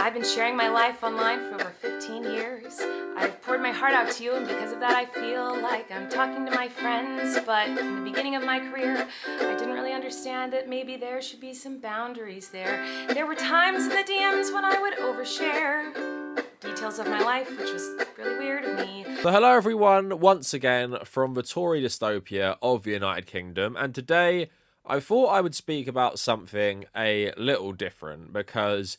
I've been sharing my life online for over 15 years. I've poured my heart out to you, and because of that I feel like I'm talking to my friends. But in the beginning of my career, I didn't really understand that maybe there should be some boundaries there. There were times in the DMs when I would overshare details of my life, which was really weird of me. So hello everyone, once again from the Tory dystopia of the United Kingdom, and today I thought I would speak about something a little different because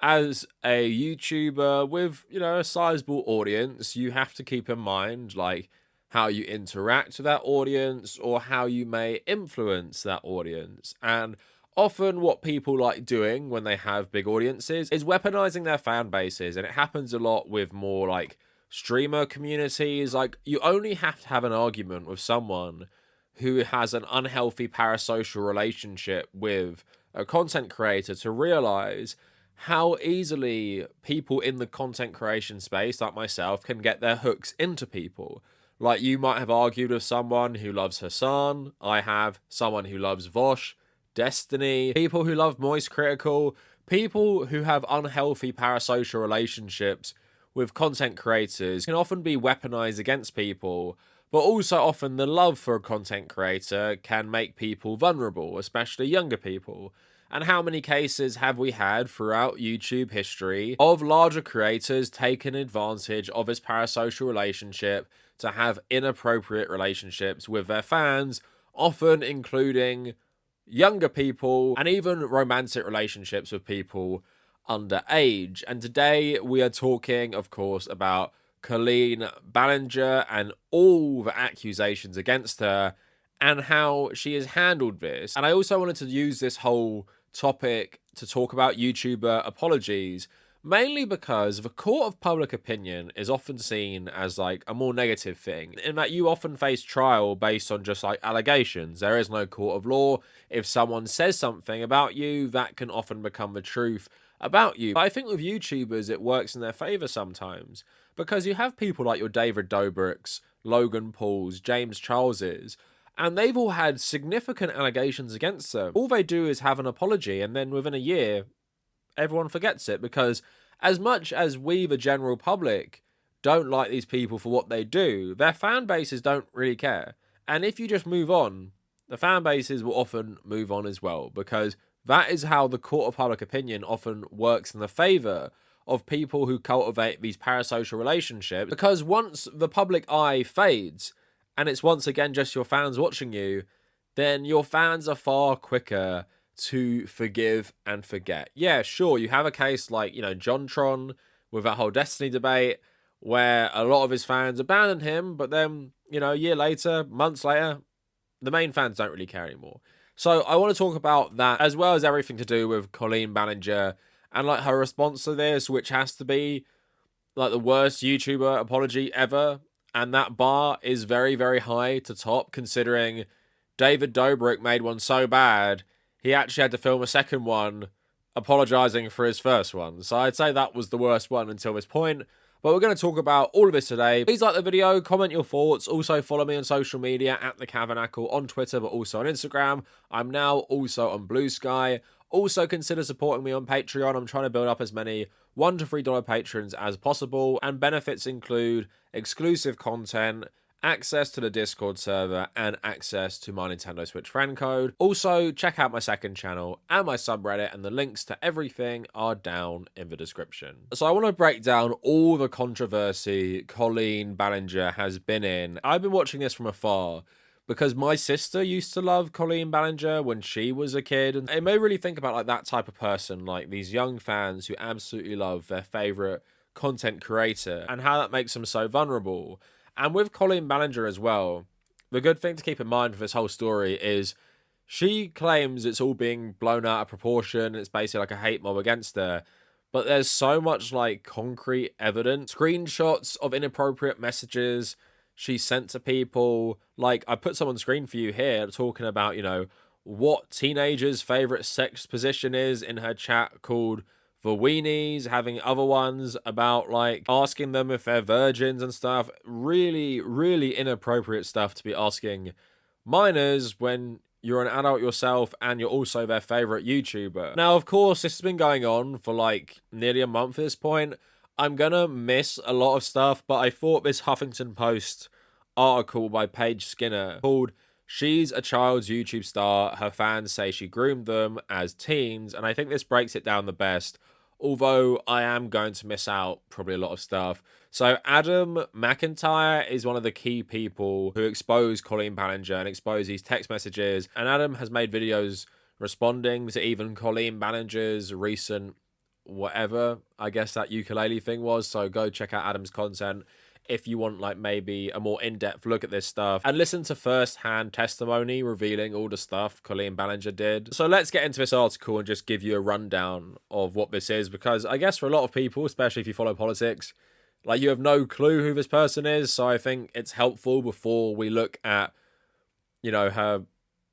as a YouTuber with, a sizable audience, you have to keep in mind, like, how you interact with that audience or how you may influence that audience. And often what people like doing when they have big audiences is weaponizing their fan bases. And it happens a lot with more, like, streamer communities. Like, you only have to have an argument with someone who has an unhealthy parasocial relationship with a content creator to realize how easily people in the content creation space, like myself, can get their hooks into people. Like, you might have argued with someone who loves Hassan. I have someone who loves Vosh, Destiny, people who love Moist Critical, people who have unhealthy parasocial relationships with content creators can often be weaponized against people, but also often the love for a content creator can make people vulnerable, especially younger people. And how many cases have we had throughout YouTube history of larger creators taking advantage of this parasocial relationship to have inappropriate relationships with their fans, often including younger people and even romantic relationships with people underage? And today we are talking, of course, about Colleen Ballinger and all the accusations against her and how she has handled this. And I also wanted to use this whole topic to talk about YouTuber apologies, mainly because the court of public opinion is often seen as like a more negative thing, in that you often face trial based on just like allegations. There is no court of law. If someone says something about you, that can often become the truth about you. But I think with YouTubers it works in their favor sometimes, because you have people like your David Dobrik's, Logan Paul's, James Charles's, and they've all had significant allegations against them. All they do is have an apology, and then within a year, everyone forgets it, because as much as we, the general public, don't like these people for what they do, their fan bases don't really care. And if you just move on, the fan bases will often move on as well, because that is how the court of public opinion often works in the favor of people who cultivate these parasocial relationships. Because once the public eye fades, and it's once again just your fans watching you, then your fans are far quicker to forgive and forget. Yeah, sure, you have a case like, JonTron with that whole Destiny debate, where a lot of his fans abandoned him, but then, a year later, months later, the main fans don't really care anymore. So I want to talk about that, as well as everything to do with Colleen Ballinger and like her response to this, which has to be like the worst YouTuber apology ever. And that bar is very, very high to top, considering David Dobrik made one so bad, he actually had to film a second one apologizing for his first one. So I'd say that was the worst one until this point. But we're going to talk about all of this today. Please like the video, comment your thoughts. Also follow me on social media at the Kavernacle on Twitter, but also on Instagram. I'm now also on Blue Sky. Also consider supporting me on Patreon. I'm trying to build up as many $1 to $3 patrons as possible, and benefits include exclusive content, access to the Discord server, and access to my Nintendo Switch friend code. Also, check out my second channel and my subreddit, and the links to everything are down in the description. So I want to break down all the controversy Colleen Ballinger has been in. I've been watching this from afar because my sister used to love Colleen Ballinger when she was a kid. And it made me really think about like that type of person, like these young fans who absolutely love their favorite content creator and how that makes them so vulnerable. And with Colleen Ballinger as well, the good thing to keep in mind for this whole story is she claims it's all being blown out of proportion. It's basically like a hate mob against her. But there's so much like concrete evidence, screenshots of inappropriate messages she sent to people. Like, I put some on screen for you here talking about, what teenagers' favorite sex position is in her chat called the weenies, having other ones about like asking them if they're virgins and stuff. Really, really inappropriate stuff to be asking minors when you're an adult yourself and you're also their favorite YouTuber. Now, of course, this has been going on for like nearly a month at this point. I'm gonna miss a lot of stuff, but I thought this Huffington Post article by Paige Skinner called "She's a Child's YouTube Star. Her fans say she groomed them as teens," and I think this breaks it down the best. Although I am going to miss out probably a lot of stuff. So Adam McIntyre is one of the key people who exposed Colleen Ballinger and exposed these text messages. And Adam has made videos responding to even Colleen Ballinger's recent whatever, I guess that ukulele thing was. So go check out Adam's content if you want like maybe a more in-depth look at this stuff and listen to first-hand testimony revealing all the stuff Colleen Ballinger did. So let's get into this article and just give you a rundown of what this is, because I guess for a lot of people, especially if you follow politics, like you have no clue who this person is. So I think it's helpful before we look at, you know, her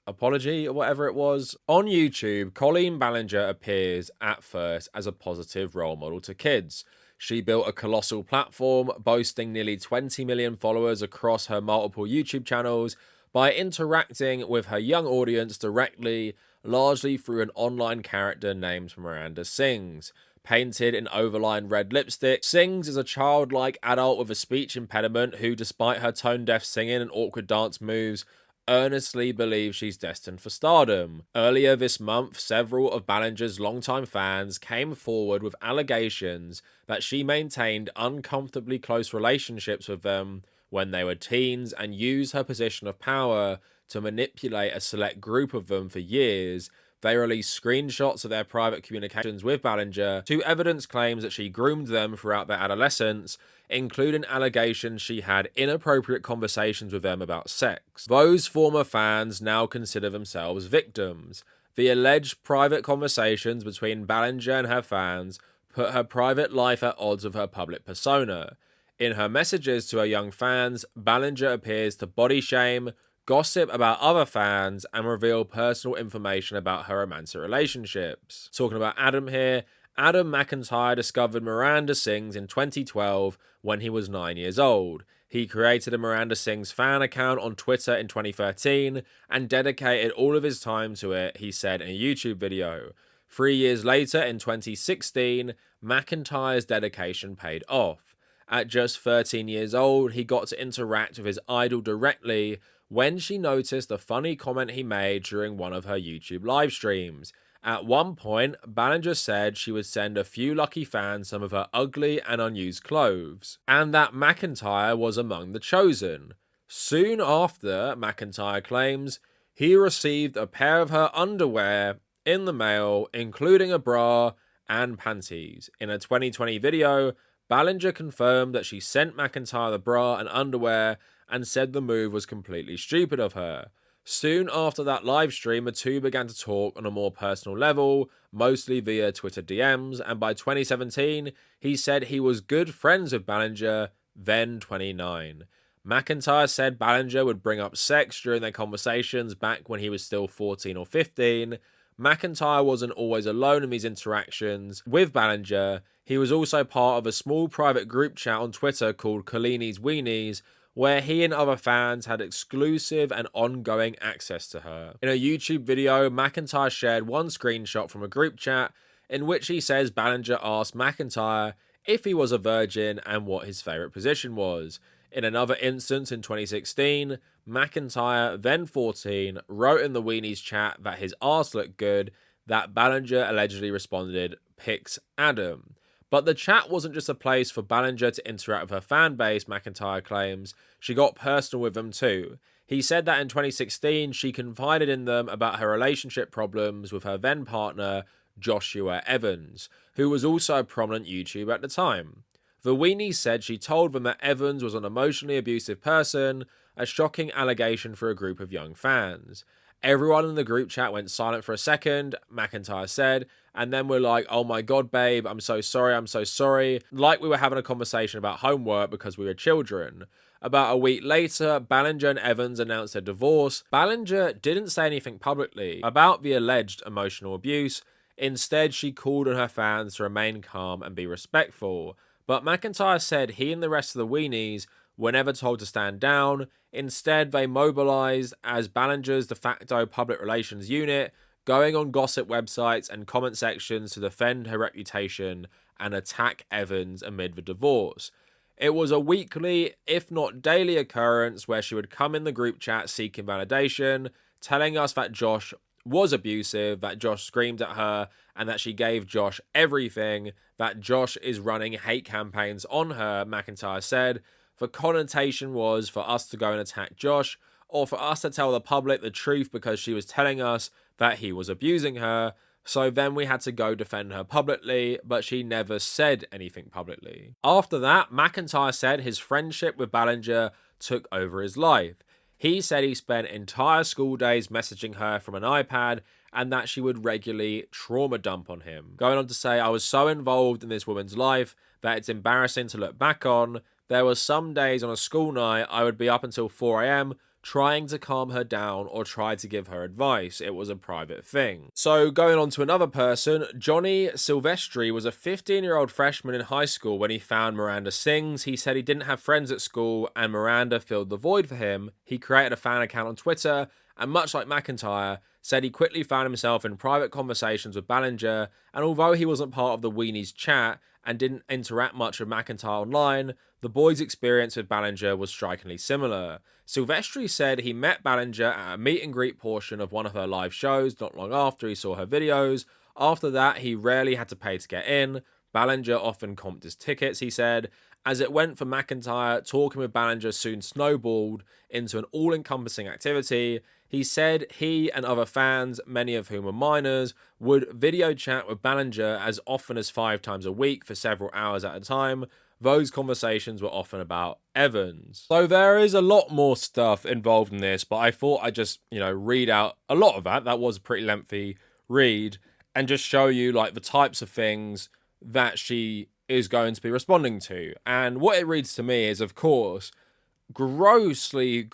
apology or whatever it was. On YouTube, Colleen Ballinger appears at first as a positive role model to kids. She built a colossal platform, boasting nearly 20 million followers across her multiple YouTube channels by interacting with her young audience directly, largely through an online character named Miranda Sings. Painted in overlined red lipstick, Sings is a childlike adult with a speech impediment who, despite her tone-deaf singing and awkward dance moves, earnestly believes she's destined for stardom. Earlier this month, several of Ballinger's longtime fans came forward with allegations that she maintained uncomfortably close relationships with them when they were teens and used her position of power to manipulate a select group of them for years. They released screenshots of their private communications with Ballinger to evidence claims that she groomed them throughout their adolescence, including allegations she had inappropriate conversations with them about sex. Those former fans now consider themselves victims. The alleged private conversations between Ballinger and her fans put her private life at odds with her public persona. In her messages to her young fans, Ballinger appears to body shame, gossip about other fans, and reveal personal information about her romantic relationships. Talking about Adam here, Adam McIntyre discovered Miranda Sings in 2012 when he was 9 years old. He created a Miranda Sings fan account on Twitter in 2013 and dedicated all of his time to it, he said in a YouTube video. 3 years later, in 2016, McIntyre's dedication paid off. At just 13 years old, he got to interact with his idol directly when she noticed a funny comment he made during one of her YouTube live streams. At one point, Ballinger said she would send a few lucky fans some of her ugly and unused clothes, and that McIntyre was among the chosen. Soon after, McIntyre claims, he received a pair of her underwear in the mail, including a bra and panties. In a 2020 video, Ballinger confirmed that she sent McIntyre the bra and underwear and said the move was completely stupid of her. Soon after that live stream, the two began to talk on a more personal level, mostly via Twitter DMs, and by 2017, he said he was good friends with Ballinger, then 29. McIntyre said Ballinger would bring up sex during their conversations back when he was still 14 or 15. McIntyre wasn't always alone in these interactions with Ballinger. He was also part of a small private group chat on Twitter called Colleen's Weenies, where he and other fans had exclusive and ongoing access to her. In a YouTube video, McIntyre shared one screenshot from a group chat in which he says Ballinger asked McIntyre if he was a virgin and what his favourite position was. In another instance in 2016, McIntyre, then 14, wrote in the Weenies chat that his arse looked good, that Ballinger allegedly responded, "Pics Adam." But the chat wasn't just a place for Ballinger to interact with her fan base, McIntyre claims. She got personal with them too. He said that in 2016, she confided in them about her relationship problems with her then partner, Joshua Evans, who was also a prominent YouTuber at the time. The Weenies said she told them that Evans was an emotionally abusive person, a shocking allegation for a group of young fans. Everyone in the group chat went silent for a second, McIntyre said, and then we're like, "Oh my god, babe, I'm so sorry," like we were having a conversation about homework because we were children. About a week later, Ballinger and Evans announced their divorce. Ballinger didn't say anything publicly about the alleged emotional abuse. Instead, she called on her fans to remain calm and be respectful. But McIntyre said he and the rest of the Weenies were never told to stand down. Instead, they mobilized as Ballinger's de facto public relations unit, going on gossip websites and comment sections to defend her reputation and attack Evans amid the divorce. It was a weekly, if not daily occurrence where she would come in the group chat seeking validation, telling us that Josh was abusive, that Josh screamed at her, and that she gave Josh everything, that Josh is running hate campaigns on her, McIntyre said. The connotation was for us to go and attack Josh, or for us to tell the public the truth because she was telling us that he was abusing her. So then we had to go defend her publicly, but she never said anything publicly. After that, McIntyre said his friendship with Ballinger took over his life. He said he spent entire school days messaging her from an iPad and that she would regularly trauma dump on him. Going on to say, I was so involved in this woman's life that it's embarrassing to look back on. There were some days on a school night I would be up until 4 a.m. trying to calm her down or try to give her advice. It was a private thing. So going on to another person, Johnny Silvestri was a 15-year-old freshman in high school when he found Miranda Sings. He said he didn't have friends at school and Miranda filled the void for him. He created a fan account on Twitter and, much like McIntyre, said he quickly found himself in private conversations with Ballinger, and although he wasn't part of the Weenies chat and didn't interact much with McIntyre online, the boys' experience with Ballinger was strikingly similar. Silvestri said he met Ballinger at a meet and greet portion of one of her live shows not long after he saw her videos. After that, he rarely had to pay to get in. Ballinger often comped his tickets, he said. As it went for McIntyre, talking with Ballinger soon snowballed into an all-encompassing activity. He said he and other fans, many of whom were minors, would video chat with Ballinger as often as 5 times a week for several hours at a time. Those conversations were often about Evans. So there is a lot more stuff involved in this, but I thought I'd just, read out a lot of that. That was a pretty lengthy read, and just show you like the types of things that she is going to be responding to. And what it reads to me is, of course, grossly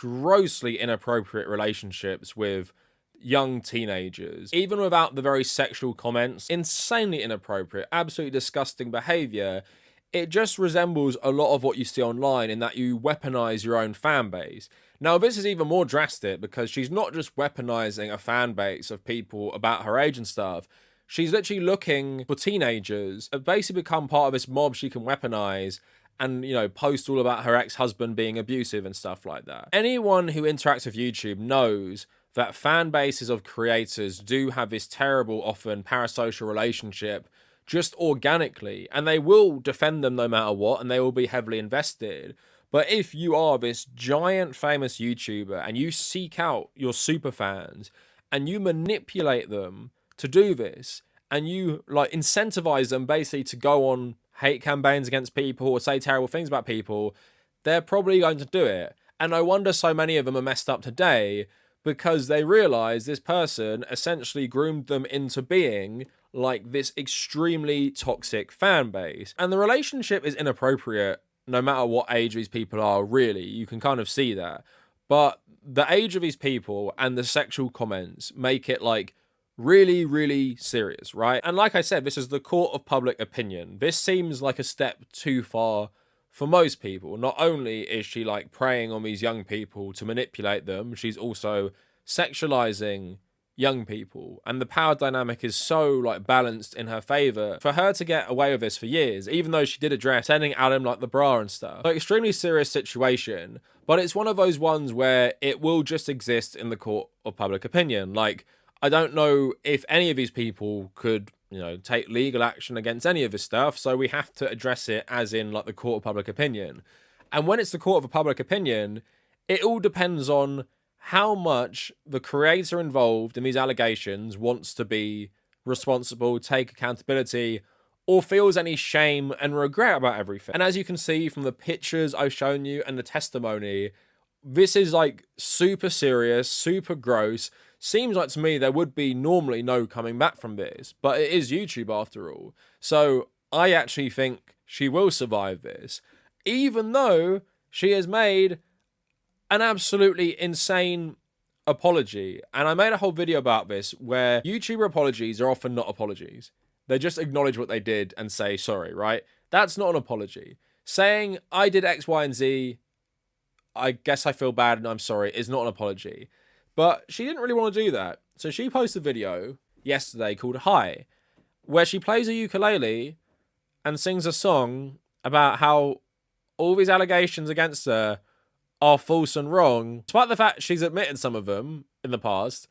inappropriate relationships with young teenagers, even without the very sexual comments. Insanely inappropriate, absolutely disgusting behavior. It just resembles a lot of what you see online in that you weaponize your own fan base. Now, this is even more drastic because she's not just weaponizing a fan base of people about her age and stuff. She's literally looking for teenagers have basically become part of this mob she can weaponize and, post all about her ex-husband being abusive and stuff like that. Anyone who interacts with YouTube knows that fan bases of creators do have this terrible, often parasocial relationship just organically, and they will defend them no matter what, and they will be heavily invested. But if you are this giant famous YouTuber and you seek out your super fans and you manipulate them to do this, and you incentivize them basically to go on hate campaigns against people or say terrible things about people, they're probably going to do it. And no wonder so many of them are messed up today, because they realize this person essentially groomed them into being like this extremely toxic fan base. And the relationship is inappropriate no matter what age these people are, really. You can kind of see that. But the age of these people and the sexual comments make it really serious, right? And like I said, this is the court of public opinion. This seems like a step too far for most people. Not only is she preying on these young people to manipulate them, she's also sexualizing young people, and the power dynamic is so balanced in her favor for her to get away with this for years, even though she did address sending Adam the bra and stuff. Extremely serious situation, but it's one of those ones where it will just exist in the court of public opinion. I don't know if any of these people could take legal action against any of this stuff, so we have to address it as in the court of public opinion. And when it's the court of public opinion, it all depends on how much the creator involved in these allegations wants to be responsible, take accountability, or feels any shame and regret about everything. And as you can see from the pictures I've shown you and the testimony, this is super serious, super gross. Seems to me there would be normally no coming back from this, but it is YouTube after all. So I actually think she will survive this, even though she has made an absolutely insane apology. And I made a whole video about this where YouTuber apologies are often not apologies. They just acknowledge what they did and say sorry, right? That's not an apology. Saying I did X, Y, and Z I guess I feel bad and I'm sorry is not an apology. But she didn't really want to do that. So she posted a video yesterday called Hi, where she plays a ukulele and sings a song about how all these allegations against her are false and wrong, despite the fact she's admitted some of them in the past.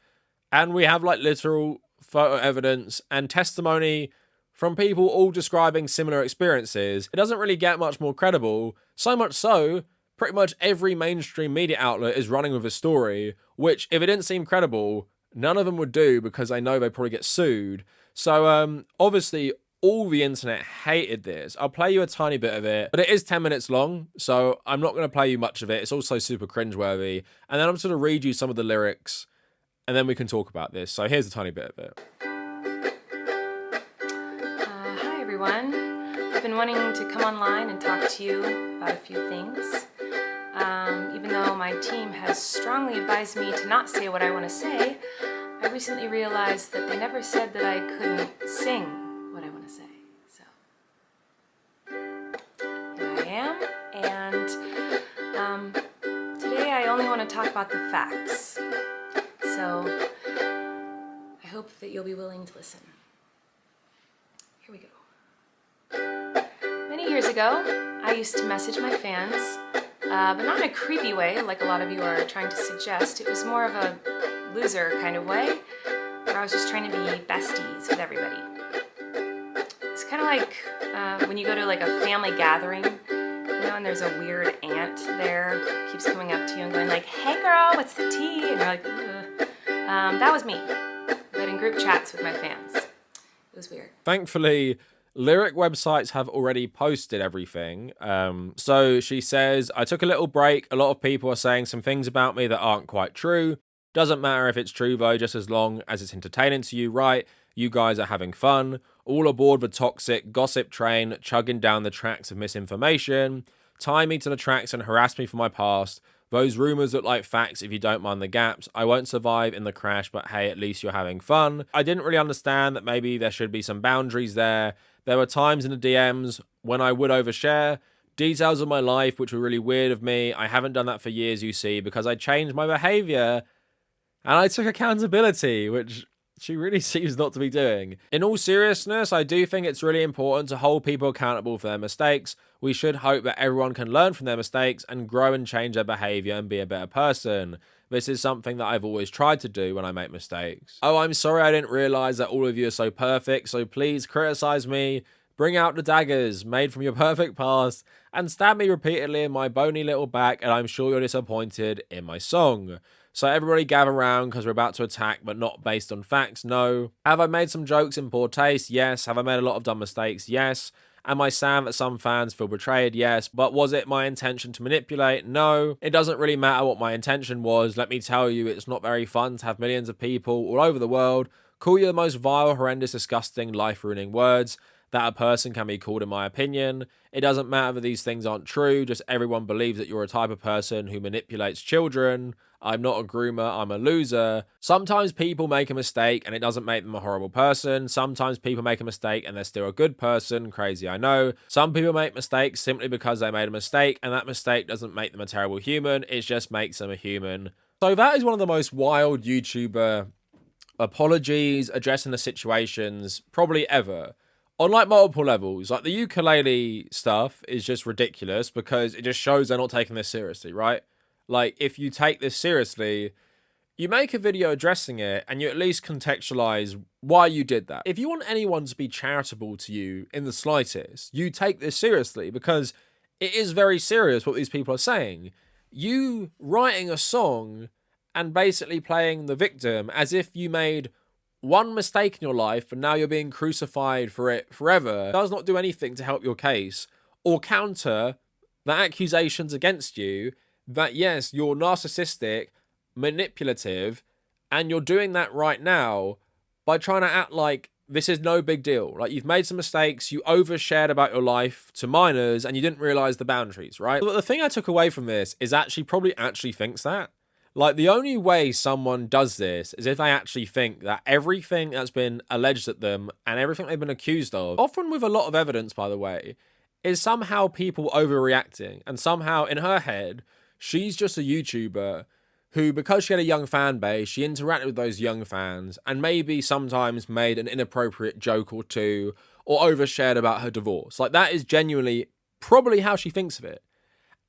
And we have like literal photo evidence and testimony from people all describing similar experiences. It doesn't really get much more credible. So much so, pretty much every mainstream media outlet is running with a story, which if it didn't seem credible, none of them would do because they know they probably get sued. So obviously all the internet hated this. I'll play you a tiny bit of it, but it is 10 minutes long, so I'm not going to play you much of it. It's also super cringeworthy. And then I'm just going to read you some of the lyrics, and then we can talk about this. So here's a tiny bit of it. Hi everyone. I've been wanting to come online and talk to you about a few things. Even though my team has strongly advised me to not say what I want to say, I recently realized that they never said that I couldn't sing what I want to say. So here I am, and today I only want to talk about the facts. So I hope that you'll be willing to listen. Here we go. Many years ago, I used to message my fans, but not in a creepy way like a lot of you are trying to suggest. It was more of a loser kind of way, where I was just trying to be besties with everybody. It's kind of like when you go to like a family gathering, and there's a weird aunt there who keeps coming up to you and going like, "Hey girl, what's the tea?" And you're like, ugh. That was me, but in group chats with my fans. It was weird. Thankfully, lyric websites have already posted everything. So she says, I took a little break. A lot of people are saying some things about me that aren't quite true. Doesn't matter if it's true though, just as long as it's entertaining to you, right? You guys are having fun. All aboard the toxic gossip train, chugging down the tracks of misinformation. Tie me to the tracks and harass me for my past. Those rumors look like facts if you don't mind the gaps. I won't survive in the crash, but hey, at least you're having fun. I didn't really understand that maybe there should be some boundaries there. There were times in the DMs when I would overshare details of my life, which were really weird of me. I haven't done that for years, you see, because I changed my behavior and I took accountability, which she really seems not to be doing. In all seriousness, I do think it's really important to hold people accountable for their mistakes. We should hope that everyone can learn from their mistakes and grow and change their behavior and be a better person. This is something that I've always tried to do when I make mistakes. Oh, I'm sorry I didn't realize that all of you are so perfect, so please criticize me, bring out the daggers made from your perfect past, and stab me repeatedly in my bony little back, and I'm sure you're disappointed in my song. So everybody gather around because we're about to attack, but not based on facts, no. Have I made some jokes in poor taste? Yes. Have I made a lot of dumb mistakes? Yes. Am I sad that some fans feel betrayed? Yes. But was it my intention to manipulate? No. It doesn't really matter what my intention was. Let me tell you, it's not very fun to have millions of people all over the world call you the most vile, horrendous, disgusting, life-ruining words that a person can be called, in my opinion. It doesn't matter that these things aren't true, just everyone believes that you're a type of person who manipulates children. I'm not a groomer, I'm a loser. Sometimes people make a mistake and it doesn't make them a horrible person. Sometimes people make a mistake and they're still a good person. Crazy, I know. Some people make mistakes simply because they made a mistake, and that mistake doesn't make them a terrible human, it just makes them a human. So that is one of the most wild YouTuber apologies addressing the situations probably ever. On like multiple levels. Like the ukulele stuff is just ridiculous because it just shows they're not taking this seriously, right? Like, if you take this seriously, you make a video addressing it and you at least contextualize why you did that. If you want anyone to be charitable to you in the slightest, you take this seriously because it is very serious what these people are saying. You writing a song and basically playing the victim as if you made one mistake in your life and now you're being crucified for it forever does not do anything to help your case or counter the accusations against you that yes, you're narcissistic, manipulative, and you're doing that right now by trying to act like this is no big deal. Like, you've made some mistakes, you overshared about your life to minors, and you didn't realize the boundaries, right? But the thing I took away from this is probably actually thinks that. Like, the only way someone does this is if they actually think that everything that's been alleged at them and everything they've been accused of, often with a lot of evidence, by the way, is somehow people overreacting. And somehow, in her head, She's just a YouTuber who, because she had a young fan base, she interacted with those young fans and maybe sometimes made an inappropriate joke or two or overshared about her divorce. Like, that is genuinely probably how she thinks of it.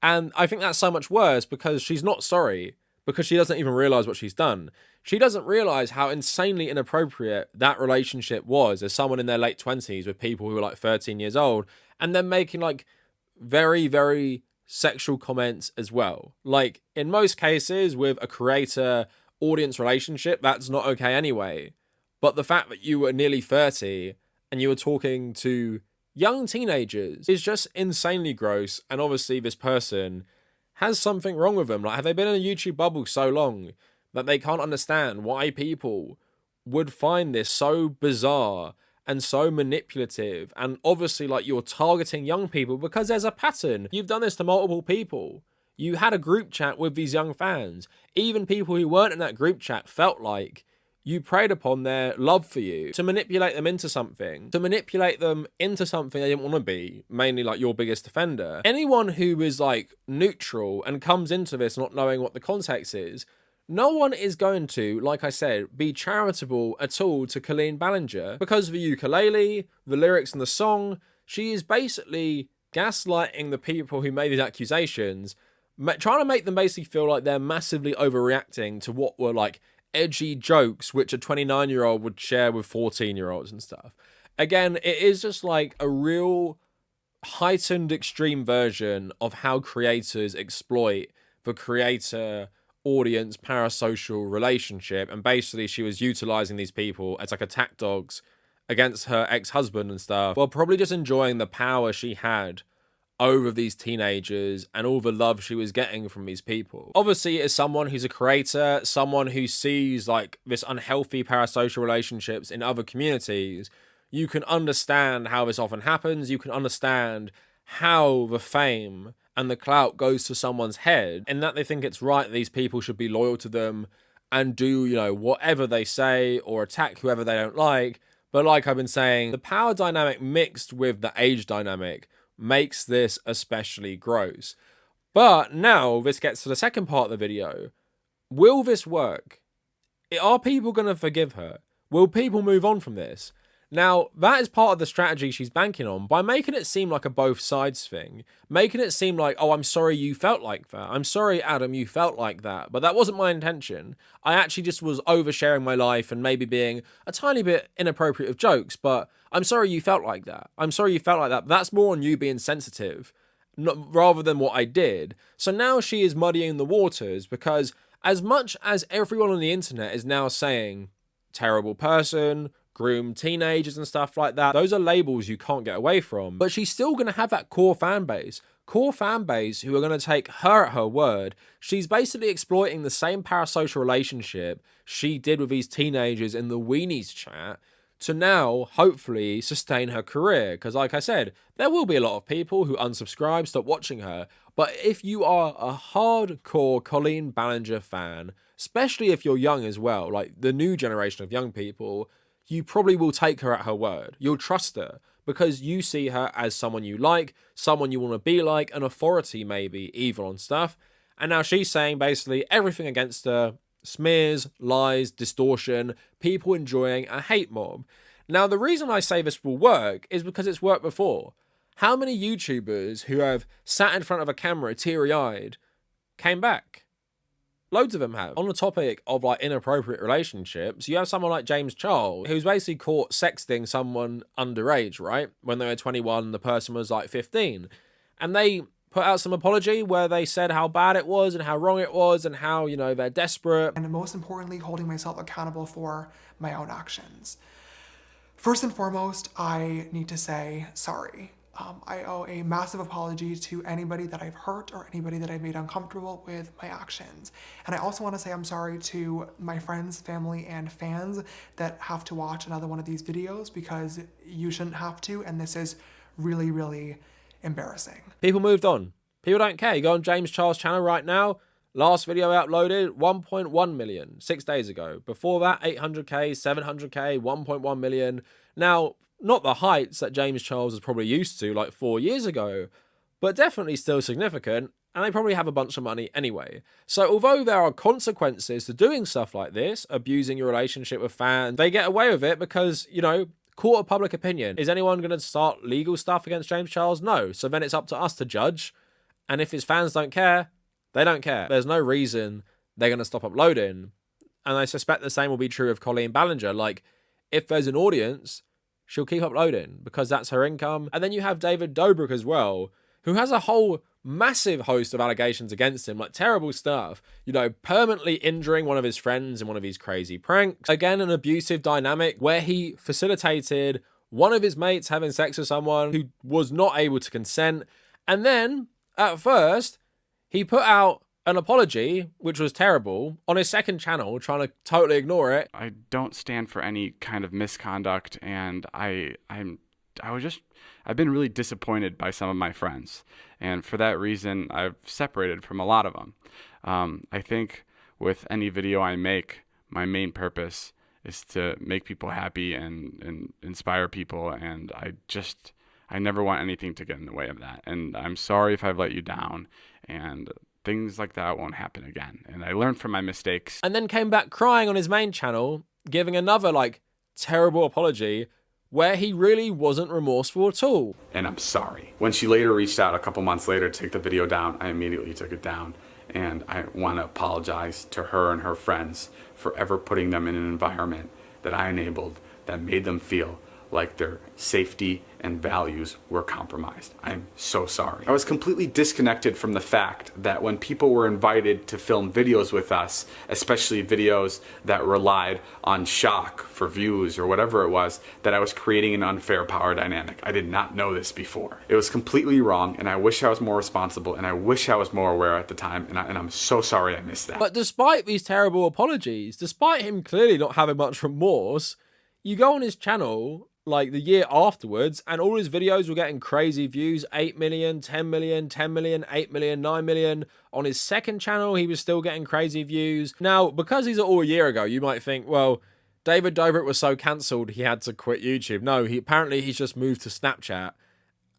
And I think that's so much worse because she's not sorry, because she doesn't even realize what she's done. She doesn't realize how insanely inappropriate that relationship was as someone in their late 20s with people who were like 13 years old and then making like very, very sexual comments as well. Like, in most cases with a creator audience relationship, that's not okay anyway. But the fact that you were nearly 30 and you were talking to young teenagers is just insanely gross. And obviously this person has something wrong with them. Like, have they been in a YouTube bubble so long that they can't understand why people would find this so bizarre and so manipulative? And obviously, like, you're targeting young people because there's a pattern. You've done this to multiple people. You had a group chat with these young fans. Even people who weren't in that group chat felt like you preyed upon their love for you to manipulate them into something, they didn't want to be, mainly like your biggest offender. Anyone who is like neutral and comes into this not knowing what the context is, no one is going to, like I said, be charitable at all to Colleen Ballinger because of the ukulele, the lyrics and the song. She is basically gaslighting the people who made these accusations, trying to make them basically feel like they're massively overreacting to what were like edgy jokes which a 29-year-old would share with 14-year-olds and stuff. Again, it is just like a real heightened extreme version of how creators exploit the creator audience parasocial relationship, and basically she was utilizing these people as like attack dogs against her ex-husband and stuff, while probably just enjoying the power she had over these teenagers and all the love she was getting from these people. Obviously, as someone who's a creator, someone who sees like this unhealthy parasocial relationships in other communities, you can understand how this often happens. You can understand how the fame and the clout goes to someone's head, and that they think it's right that these people should be loyal to them and do, you know, whatever they say or attack whoever they don't like. But like I've been saying, the power dynamic mixed with the age dynamic makes this especially gross. But now this gets to the second part of the video. Will this work? Are people going to forgive her? Will people move on from this? Now, that is part of the strategy she's banking on by making it seem like a both sides thing. Making it seem like, oh, I'm sorry you felt like that. I'm sorry, Adam, you felt like that. But that wasn't my intention. I actually just was oversharing my life and maybe being a tiny bit inappropriate with jokes. But I'm sorry you felt like that. I'm sorry you felt like that. But that's more on you being sensitive, rather than what I did. So now she is muddying the waters because as much as everyone on the internet is now saying terrible person, groomed teenagers and stuff like that, those are labels you can't get away from. But she's still going to have that core fan base who are going to take her at her word. She's basically exploiting the same parasocial relationship she did with these teenagers in the Weenies chat to now hopefully sustain her career. Because like I said, there will be a lot of people who unsubscribe, stop watching her. But if you are a hardcore Colleen Ballinger fan, especially if you're young as well, like the new generation of young people, you probably will take her at her word. You'll trust her because you see her as someone you like, someone you want to be like, an authority maybe, evil on stuff. And now she's saying basically everything against her, smears, lies, distortion, people enjoying a hate mob. Now, the reason I say this will work is because it's worked before. How many YouTubers who have sat in front of a camera teary-eyed came back? Loads of them have. On the topic of like inappropriate relationships, you have someone like James Charles, who's basically caught sexting someone underage, right? When they were 21, the person was like 15. And they put out some apology where they said how bad it was and how wrong it was and how, you know, they're desperate. And most importantly, holding myself accountable for my own actions. First and foremost, I need to say sorry. I owe a massive apology to anybody that I've hurt or anybody that I've made uncomfortable with my actions. And I also want to say I'm sorry to my friends, family, and fans that have to watch another one of these videos because you shouldn't have to, and this is really, really embarrassing. People moved on. People don't care. You go on James Charles' channel right now. Last video uploaded, 1.1 million, 6 days ago. Before that, 800k, 700k, 1.1 million. Now, not the heights that James Charles was probably used to like 4 years ago, but definitely still significant. and they probably have a bunch of money anyway. So although there are consequences to doing stuff like this, abusing your relationship with fans, they get away with it because, you know, court of public opinion. Is anyone going to start legal stuff against James Charles? No. So then it's up to us to judge. And if his fans don't care, they don't care. There's no reason they're going to stop uploading. And I suspect the same will be true of Colleen Ballinger. Like, if there's an audience, she'll keep uploading because that's her income. And then you have David Dobrik as well, who has a whole massive host of allegations against him, like terrible stuff, you know, permanently injuring one of his friends in one of his crazy pranks. Again, an abusive dynamic where he facilitated one of his mates having sex with someone who was not able to consent. And then, at first, he put out an apology, which was terrible, on his second channel, trying to totally ignore it. I don't stand for any kind of misconduct, and I've been really disappointed by some of my friends, and for that reason, I've separated from a lot of them. I think with any video I make, my main purpose is to make people happy and inspire people, and I never want anything to get in the way of that. And I'm sorry if I've let you down, and things like that won't happen again. And I learned from my mistakes. And then came back crying on his main channel, giving another, like, terrible apology where he really wasn't remorseful at all. And I'm sorry. When she later reached out a couple months later to take the video down, I immediately took it down. And I want to apologize to her and her friends for ever putting them in an environment that I enabled that made them feel like their safety and values were compromised. I'm so sorry. I was completely disconnected from the fact that when people were invited to film videos with us, especially videos that relied on shock for views or whatever it was, that I was creating an unfair power dynamic. I did not know this before. It was completely wrong, and I wish I was more responsible, and I wish I was more aware at the time, and I'm so sorry I missed that. But despite these terrible apologies, despite him clearly not having much remorse, you go on his channel like the year afterwards, and all his videos were getting crazy views, 8 million, 10 million, 10 million, 8 million, 9 million. On his second channel, he was still getting crazy views. Now, because these are all a year ago, you might think, well, David Dobrik was so cancelled he had to quit YouTube. No, he's just moved to Snapchat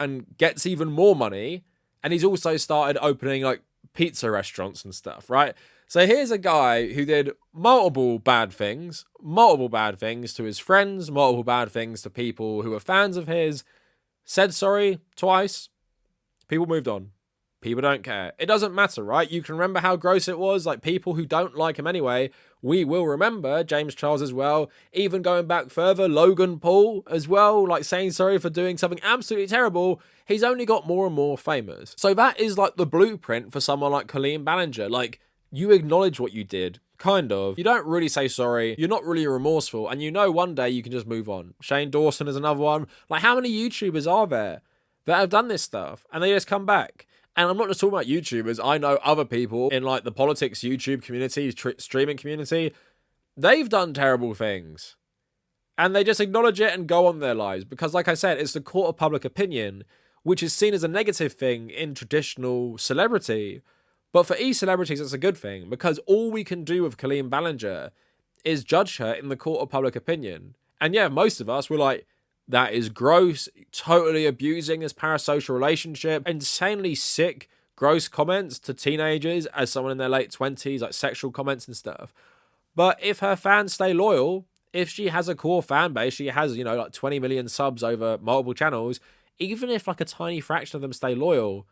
and gets even more money, and he's also started opening like pizza restaurants and stuff, right? So here's a guy who did multiple bad things to his friends, multiple bad things to people who were fans of his, said sorry twice, people moved on. People don't care. It doesn't matter, right? You can remember how gross it was. Like, people who don't like him anyway, we will remember James Charles as well. Even going back further, Logan Paul as well, like saying sorry for doing something absolutely terrible. He's only got more and more famous. So that is like the blueprint for someone like Colleen Ballinger. Like, you acknowledge what you did, kind of. You don't really say sorry. You're not really remorseful. And you know one day you can just move on. Shane Dawson is another one. Like, how many YouTubers are there that have done this stuff and they just come back? And I'm not just talking about YouTubers. I know other people in like the politics YouTube community, streaming community. They've done terrible things. And they just acknowledge it and go on their lives. Because like I said, it's the court of public opinion, which is seen as a negative thing in traditional celebrity. But for e-celebrities, it's a good thing, because all we can do with Colleen Ballinger is judge her in the court of public opinion. And yeah, most of us were like, that is gross, totally abusing this parasocial relationship, insanely sick, gross comments to teenagers as someone in their late 20s, like sexual comments and stuff. But if her fans stay loyal, if she has a core fan base, she has, you know, like 20 million subs over multiple channels, even if like a tiny fraction of them stay loyal,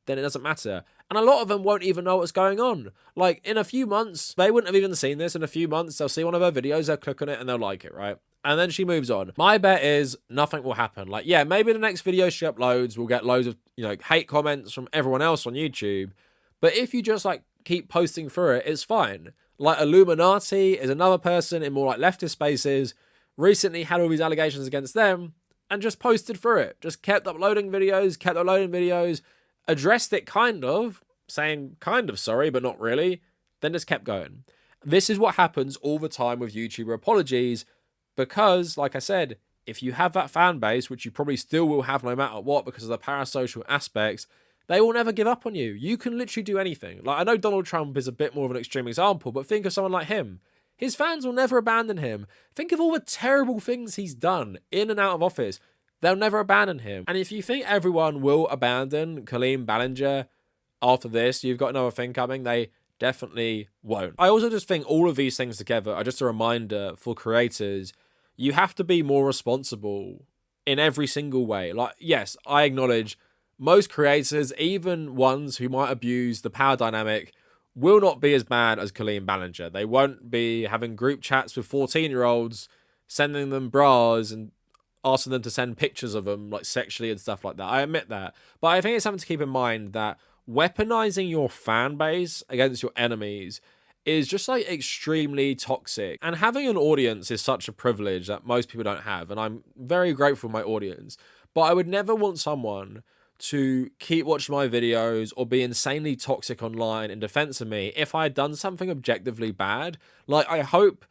then it doesn't matter. And a lot of them won't even know what's going on. Like, in a few months, they wouldn't have even seen this. In a few months, they'll see one of her videos, they'll click on it, and they'll like it, right? And then she moves on. My bet is nothing will happen. Like, yeah, maybe the next video she uploads will get loads of, you know, hate comments from everyone else on YouTube. But if you just, like, keep posting through it, it's fine. Like, Illuminati is another person in more, like, leftist spaces, recently had all these allegations against them, and just posted through it. Just kept uploading videos, addressed it kind of, saying kind of sorry, but not really, then just kept going. This is what happens all the time with YouTuber apologies, because, like I said, if you have that fan base, which you probably still will have no matter what because of the parasocial aspects, they will never give up on you. You can literally do anything. Like, I know Donald Trump is a bit more of an extreme example, but think of someone like him. His fans will never abandon him. Think of all the terrible things he's done in and out of office. They'll never abandon him. And if you think everyone will abandon Colleen Ballinger, after this, you've got another thing coming. They definitely won't. I also just think all of these things together are just a reminder for creators. You have to be more responsible in every single way. Like, yes, I acknowledge most creators, even ones who might abuse the power dynamic, will not be as bad as Colleen Ballinger. They won't be having group chats with 14-year-olds, sending them bras and asking them to send pictures of them, like sexually and stuff like that. I admit that. But I think it's something to keep in mind that weaponizing your fan base against your enemies is just like extremely toxic. And having an audience is such a privilege that most people don't have. And I'm very grateful for my audience. But I would never want someone to keep watching my videos or be insanely toxic online in defense of me if I had done something objectively bad. Like, I hope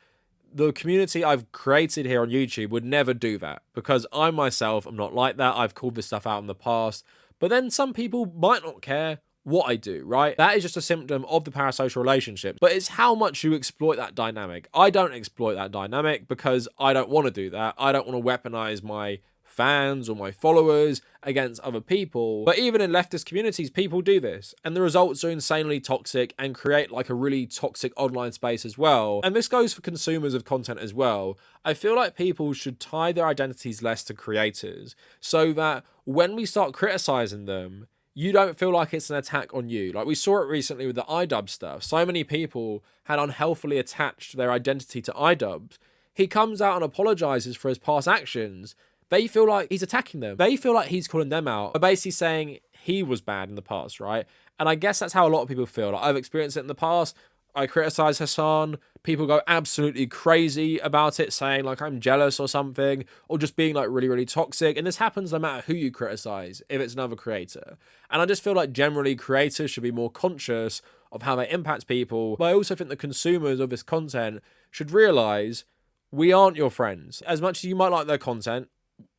the community I've created here on YouTube would never do that, because I myself am not like that. I've called this stuff out in the past, but then some people might not care what I do, right? That is just a symptom of the parasocial relationship, but it's how much you exploit that dynamic. I don't exploit that dynamic because I don't want to do that. I don't want to weaponize my fans or my followers against other people. But even in leftist communities, people do this, and the results are insanely toxic and create like a really toxic online space as well. And this goes for consumers of content as well. I feel like people should tie their identities less to creators, so that when we start criticizing them, you don't feel like it's an attack on you. Like, we saw it recently with the iDub stuff. So many people had unhealthily attached their identity to iDubbbz. He comes out and apologizes for his past actions. They feel like he's attacking them. They feel like he's calling them out, but basically saying he was bad in the past, right? And I guess that's how a lot of people feel. Like, I've experienced it in the past. I criticize Hassan. People go absolutely crazy about it, saying like I'm jealous or something, or just being like really, really toxic. And this happens no matter who you criticize, if it's another creator. And I just feel like generally creators should be more conscious of how they impact people. But I also think the consumers of this content should realize we aren't your friends. As much as you might like their content,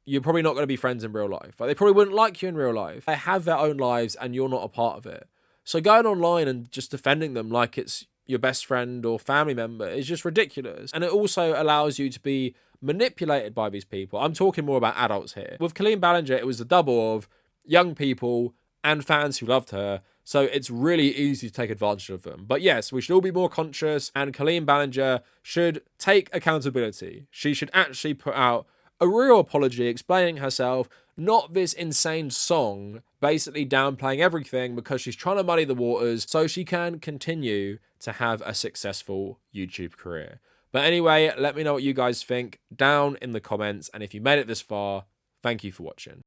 you're probably not going to be friends in real life. Like, they probably wouldn't like you in real life. They have their own lives and you're not a part of it. So going online and just defending them like it's your best friend or family member is just ridiculous. And it also allows you to be manipulated by these people. I'm talking more about adults here. With Colleen Ballinger, it was the double of young people and fans who loved her. So it's really easy to take advantage of them. But yes, we should all be more conscious, and Colleen Ballinger should take accountability. She should actually put out a real apology explaining herself, not this insane song basically downplaying everything because she's trying to muddy the waters so she can continue to have a successful YouTube career. But anyway, let me know what you guys think down in the comments, and if you made it this far, thank you for watching.